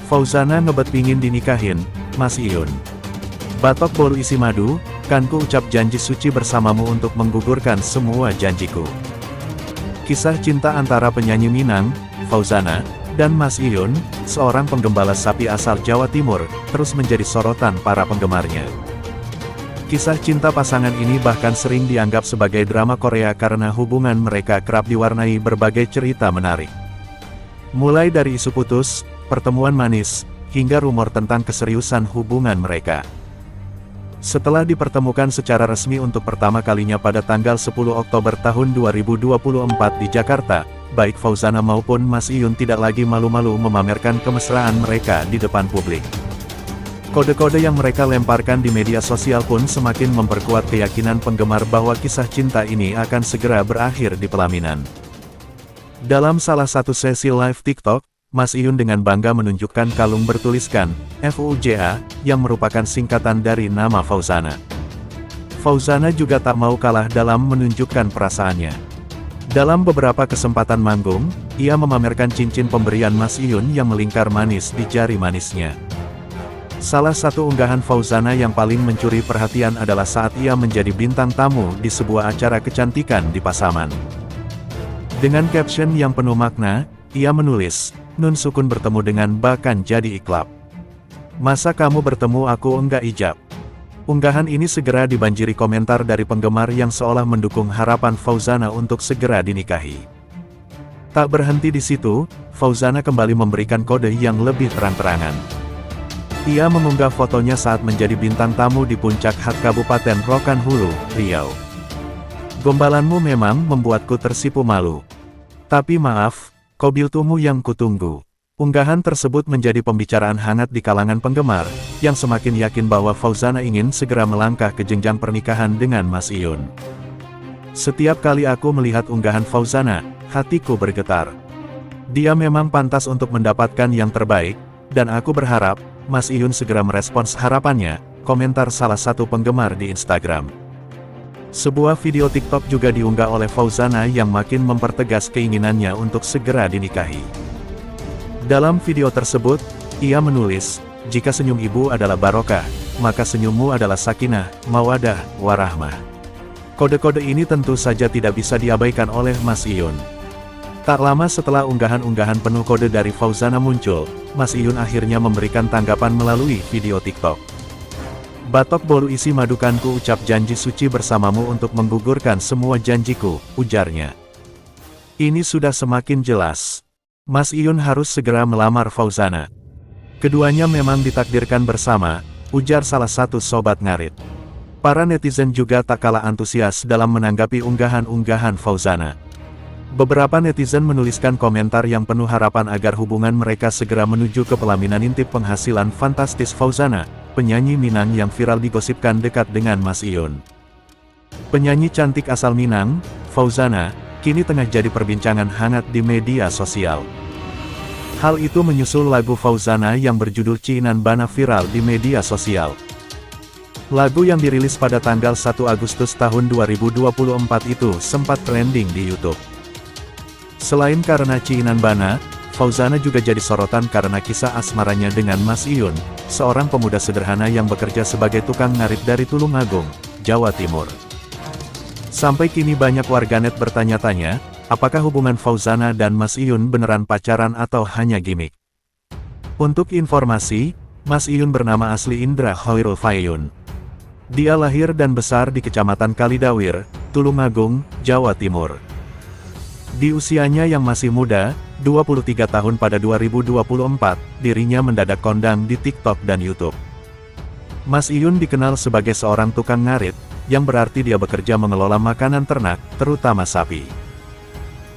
Fauzana ngebet pingin dinikahin, Mas Iyun. Batok bolu isi madu, kan ku ucap janji suci bersamamu untuk menggugurkan semua janjiku. Kisah cinta antara penyanyi Minang, Fauzana, dan Mas Iyun, seorang penggembala sapi asal Jawa Timur, terus menjadi sorotan para penggemarnya. Kisah cinta pasangan ini bahkan sering dianggap sebagai drama Korea karena hubungan mereka kerap diwarnai berbagai cerita menarik. Mulai dari isu putus, pertemuan manis, hingga rumor tentang keseriusan hubungan mereka. Setelah dipertemukan secara resmi untuk pertama kalinya pada tanggal 10 Oktober tahun 2024 di Jakarta, baik Fauzana maupun Mas Iyun tidak lagi malu-malu memamerkan kemesraan mereka di depan publik. Kode-kode yang mereka lemparkan di media sosial pun semakin memperkuat keyakinan penggemar bahwa kisah cinta ini akan segera berakhir di pelaminan. Dalam salah satu sesi live TikTok, Mas Iyun dengan bangga menunjukkan kalung bertuliskan FUJA, yang merupakan singkatan dari nama Fauzana. Fauzana juga tak mau kalah dalam menunjukkan perasaannya. Dalam beberapa kesempatan manggung, ia memamerkan cincin pemberian Mas Iyun yang melingkar manis di jari manisnya. Salah satu unggahan Fauzana yang paling mencuri perhatian adalah saat ia menjadi bintang tamu di sebuah acara kecantikan di Pasaman. Dengan caption yang penuh makna, ia menulis, "Nun Sukun bertemu dengan bahkan jadi iklap. Masa kamu bertemu aku enggak ijab?" Unggahan ini segera dibanjiri komentar dari penggemar yang seolah mendukung harapan Fauzana untuk segera dinikahi. Tak berhenti di situ, Fauzana kembali memberikan kode yang lebih terang-terangan. Ia mengunggah fotonya saat menjadi bintang tamu di puncak hak Kabupaten Rokan Hulu, Riau. "Gombalanmu memang membuatku tersipu malu. Tapi maaf, kobiltumu yang kutunggu." Unggahan tersebut menjadi pembicaraan hangat di kalangan penggemar, yang semakin yakin bahwa Fauzana ingin segera melangkah ke jenjang pernikahan dengan Mas Iyun. "Setiap kali aku melihat unggahan Fauzana, hatiku bergetar. Dia memang pantas untuk mendapatkan yang terbaik, dan aku berharap Mas Iyun segera merespons harapannya," komentar salah satu penggemar di Instagram. Sebuah video TikTok juga diunggah oleh Fauzana yang makin mempertegas keinginannya untuk segera dinikahi. Dalam video tersebut, ia menulis, "Jika senyum ibu adalah barokah, maka senyummu adalah sakinah, mawadah, warahmah." Kode-kode ini tentu saja tidak bisa diabaikan oleh Mas Iyun. Tak lama setelah unggahan-unggahan penuh kode dari Fauzana muncul, Mas Iyun akhirnya memberikan tanggapan melalui video TikTok. "Batok bolu isi madukanku ucap janji suci bersamamu untuk menggugurkan semua janjiku," ujarnya. Ini sudah semakin jelas. Mas Iyun harus segera melamar Fauzana. Keduanya memang ditakdirkan bersama, ujar salah satu sobat ngarit. Para netizen juga tak kalah antusias dalam menanggapi unggahan-unggahan Fauzana. Beberapa netizen menuliskan komentar yang penuh harapan agar hubungan mereka segera menuju ke pelaminan. Intip penghasilan fantastis Fauzana, penyanyi Minang yang viral digosipkan dekat dengan Mas Iyun. Penyanyi cantik asal Minang, Fauzana, kini tengah jadi perbincangan hangat di media sosial. Hal itu menyusul lagu Fauzana yang berjudul Ciinan Bana viral di media sosial. Lagu yang dirilis pada tanggal 1 Agustus tahun 2024 itu sempat trending di YouTube. Selain karena Ciinan Bana, Fauzana juga jadi sorotan karena kisah asmaranya dengan Mas Iyun, seorang pemuda sederhana yang bekerja sebagai tukang ngarit dari Tulungagung, Jawa Timur. Sampai kini banyak warganet bertanya-tanya, apakah hubungan Fauzana dan Mas Iyun beneran pacaran atau hanya gimik? Untuk informasi, Mas Iyun bernama asli Indra Khairul Fayun. Dia lahir dan besar di Kecamatan Kalidawir, Tulungagung, Jawa Timur. Di usianya yang masih muda, 23 tahun pada 2024, dirinya mendadak kondang di TikTok dan YouTube. Mas Iyun dikenal sebagai seorang tukang ngarit, yang berarti dia bekerja mengelola makanan ternak, terutama sapi.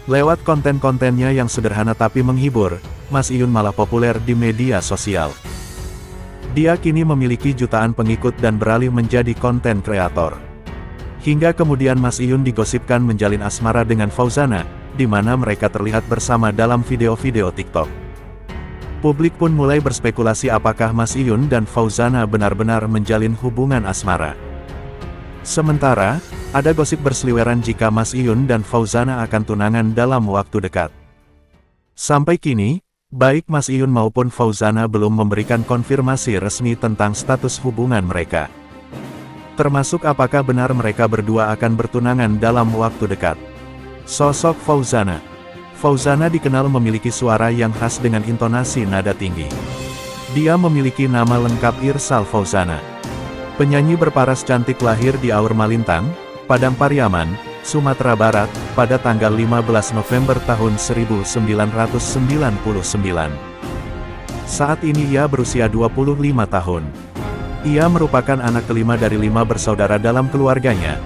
Lewat konten-kontennya yang sederhana tapi menghibur, Mas Iyun malah populer di media sosial. Dia kini memiliki jutaan pengikut dan beralih menjadi konten kreator. Hingga kemudian Mas Iyun digosipkan menjalin asmara dengan Fauzana, di mana mereka terlihat bersama dalam video-video TikTok. Publik pun mulai berspekulasi apakah Mas Iyun dan Fauzana benar-benar menjalin hubungan asmara. Sementara, ada gosip berseliweran jika Mas Iyun dan Fauzana akan tunangan dalam waktu dekat. Sampai kini, Baik Mas Iyun maupun Fauzana belum memberikan konfirmasi resmi tentang status hubungan mereka. Termasuk apakah benar mereka berdua akan bertunangan dalam waktu dekat. Sosok Fauzana. Fauzana dikenal memiliki suara yang khas dengan intonasi nada tinggi. Dia memiliki nama lengkap Irsal Fauzana. Penyanyi berparas cantik lahir di Aur Malintang, Padang Pariaman, Sumatera Barat, pada tanggal 15 November tahun 1999. Saat ini ia berusia 25 tahun. Ia merupakan anak kelima dari 5 bersaudara dalam keluarganya,